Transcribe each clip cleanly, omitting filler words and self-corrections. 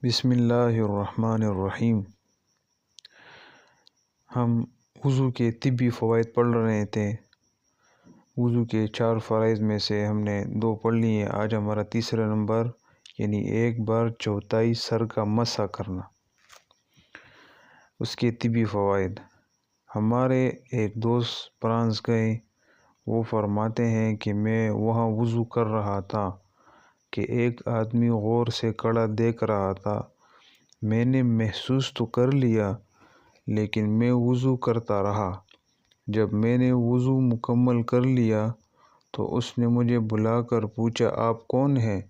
بسم اللہ الرحمن الرحیم۔ ہم وضو کے طبی فوائد پڑھ رہے تھے۔ وضو کے 4 فرائض میں سے ہم نے 2 پڑھ لیے۔ آج ہمارا تیسرا نمبر یعنی ایک بار چوتھائی سر کا مسح کرنا، اس کے طبی فوائد۔ ہمارے ایک دوست فرانس گئے، وہ فرماتے ہیں کہ میں وہاں وضو کر رہا تھا کہ ایک آدمی غور سے کھڑا دیکھ رہا تھا۔ میں نے محسوس تو کر لیا لیکن میں وضو کرتا رہا۔ جب میں نے وضو مکمل کر لیا تو اس نے مجھے بلا کر پوچھا، آپ کون ہیں؟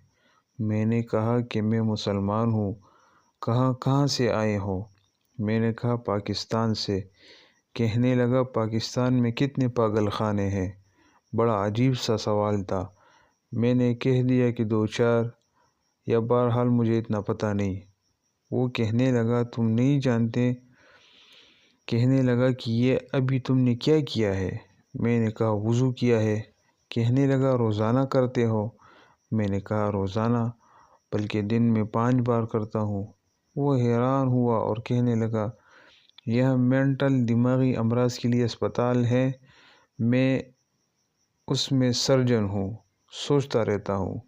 میں نے کہا کہ میں مسلمان ہوں۔ کہاں سے آئے ہو؟ میں نے کہا پاکستان سے۔ کہنے لگا پاکستان میں کتنے پاگل خانے ہیں؟ بڑا عجیب سا سوال تھا۔ میں نے کہہ دیا کہ 2-4 یا بہرحال مجھے اتنا پتہ نہیں۔ وہ کہنے لگا تم نہیں جانتے؟ کہنے لگا کہ یہ ابھی تم نے کیا کیا ہے؟ میں نے کہا وضو کیا ہے۔ کہنے لگا روزانہ کرتے ہو؟ میں نے کہا روزانہ، بلکہ دن میں 5 بار کرتا ہوں۔ وہ حیران ہوا اور کہنے لگا یہاں مینٹل دماغی امراض کے لیے اسپتال ہے، میں اس میں سرجن ہوں، سوچتا رہتا ہوں،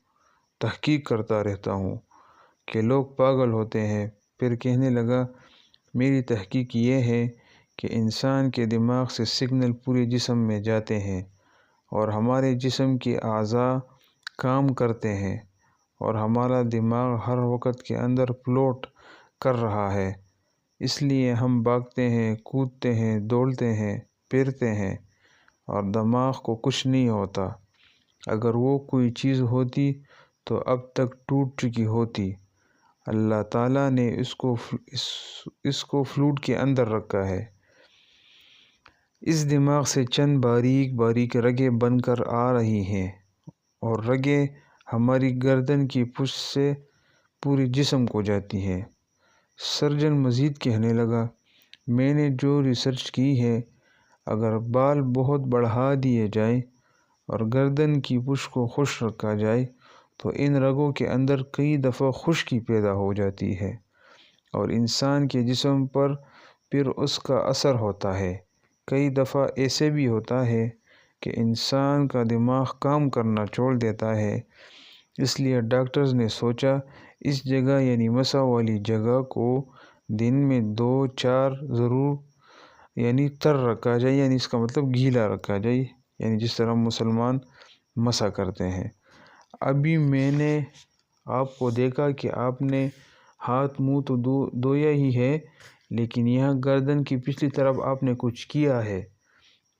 تحقیق کرتا رہتا ہوں کہ لوگ پاگل ہوتے ہیں۔ پھر کہنے لگا میری تحقیق یہ ہے کہ انسان کے دماغ سے سگنل پورے جسم میں جاتے ہیں اور ہمارے جسم کے اعضاء کام کرتے ہیں اور ہمارا دماغ ہر وقت کے اندر فلوٹ کر رہا ہے، اس لیے ہم بھاگتے ہیں، کودتے ہیں، دوڑتے ہیں، پھرتے ہیں اور دماغ کو کچھ نہیں ہوتا۔ اگر وہ کوئی چیز ہوتی تو اب تک ٹوٹ چکی ہوتی۔ اللہ تعالیٰ نے اس کو فلوٹ کے اندر رکھا ہے۔ اس دماغ سے چند باریک باریک رگیں بن کر آ رہی ہیں اور رگیں ہماری گردن کی پشت سے پورے جسم کو جاتی ہیں۔ سرجن مزید کہنے لگا میں نے جو ریسرچ کی ہے، اگر بال بہت بڑھا دیے جائیں اور گردن کی پشت کو خشک رکھا جائے تو ان رگوں کے اندر کئی دفعہ خشکی پیدا ہو جاتی ہے اور انسان کے جسم پر پھر اس کا اثر ہوتا ہے۔ کئی دفعہ ایسے بھی ہوتا ہے کہ انسان کا دماغ کام کرنا چھوڑ دیتا ہے۔ اس لیے ڈاکٹرز نے سوچا اس جگہ یعنی مسح والی جگہ کو دن میں 2-4 ضرور یعنی تر رکھا جائے، یعنی اس کا مطلب گیلا رکھا جائے، یعنی جس طرح مسلمان مسح کرتے ہیں۔ ابھی میں نے آپ کو دیکھا کہ آپ نے ہاتھ منہ تو دھویا ہی ہے، لیکن یہاں گردن کی پچھلی طرف آپ نے کچھ کیا ہے۔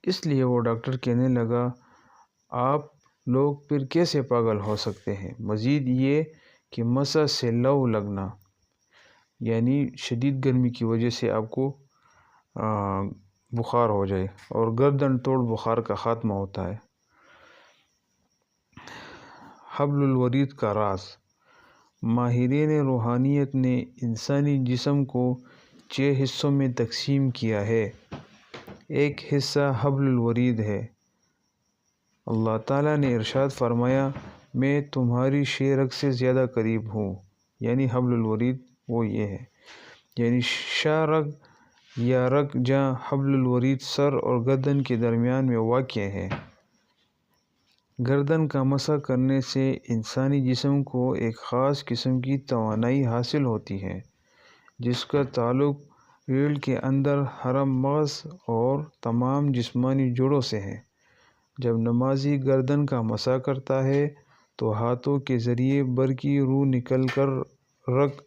اس لیے وہ ڈاکٹر کہنے لگا آپ لوگ پھر کیسے پاگل ہو سکتے ہیں؟ مزید یہ کہ مسح سے لو لگنا یعنی شدید گرمی کی وجہ سے آپ کو بخار ہو جائے اور گردن توڑ بخار کا خاتمہ ہوتا ہے۔ حبل الورید کا راز۔ ماہرین روحانیت نے انسانی جسم کو 6 حصوں میں تقسیم کیا ہے۔ ایک حصہ حبل الورید ہے۔ اللہ تعالیٰ نے ارشاد فرمایا میں تمہاری 6 رگ سے زیادہ قریب ہوں، یعنی حبل الورید وہ یہ ہے، یعنی شاہ رگ یا رگ جہاں حبل الورید سر اور گردن کے درمیان میں واقع ہے۔ گردن کا مسح کرنے سے انسانی جسم کو ایک خاص قسم کی توانائی حاصل ہوتی ہے جس کا تعلق ریڑھ کے اندر حرم مغز اور تمام جسمانی جوڑوں سے ہے۔ جب نمازی گردن کا مسح کرتا ہے تو ہاتھوں کے ذریعے برقی روح نکل کر رگ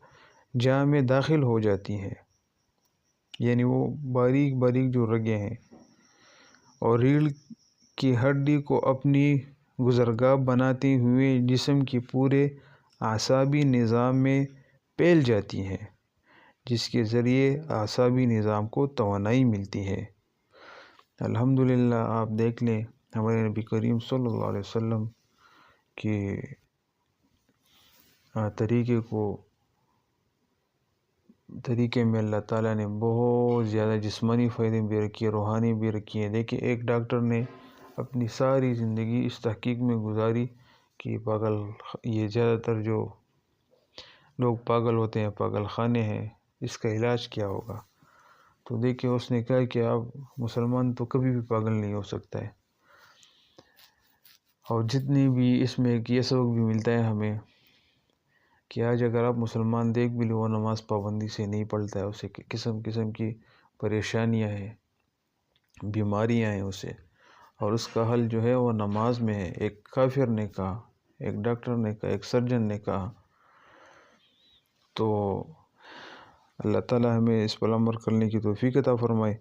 جہاں میں داخل ہو جاتی ہے، یعنی وہ باریک باریک جو رگیں ہیں، اور ریڑھ کی ہڈی کو اپنی گزرگاہ بناتے ہوئے جسم کے پورے اعصابی نظام میں پھیل جاتی ہیں، جس کے ذریعے اعصابی نظام کو توانائی ملتی ہے۔ الحمدللہ آپ دیکھ لیں ہمارے نبی کریم صلی اللہ علیہ وسلم کے طریقے میں اللہ تعالیٰ نے بہت زیادہ جسمانی فائدے بھی رکھی ہیں، روحانی بھی رکھی ہیں۔ دیکھیں ایک ڈاکٹر نے اپنی ساری زندگی اس تحقیق میں گزاری کہ یہ زیادہ تر جو لوگ پاگل ہوتے ہیں، پاگل خانے ہیں، اس کا علاج کیا ہوگا؟ تو دیکھیں اس نے کہا کہ آپ مسلمان تو کبھی بھی پاگل نہیں ہو سکتا ہے، اور جتنی بھی اس میں ایک یہ سبق بھی ملتا ہے ہمیں کہ آج اگر آپ مسلمان دیکھ بھی لو، وہ نماز پابندی سے نہیں پڑھتا ہے، اسے قسم قسم کی پریشانیاں ہیں، بیماریاں ہیں اسے، اور اس کا حل جو ہے وہ نماز میں ہے۔ ایک کافر نے کہا، ایک ڈاکٹر نے کہا، ایک سرجن نے کہا۔ تو اللہ تعالیٰ ہمیں اس پر عمل کرنے کی توفیق عطا فرمائے۔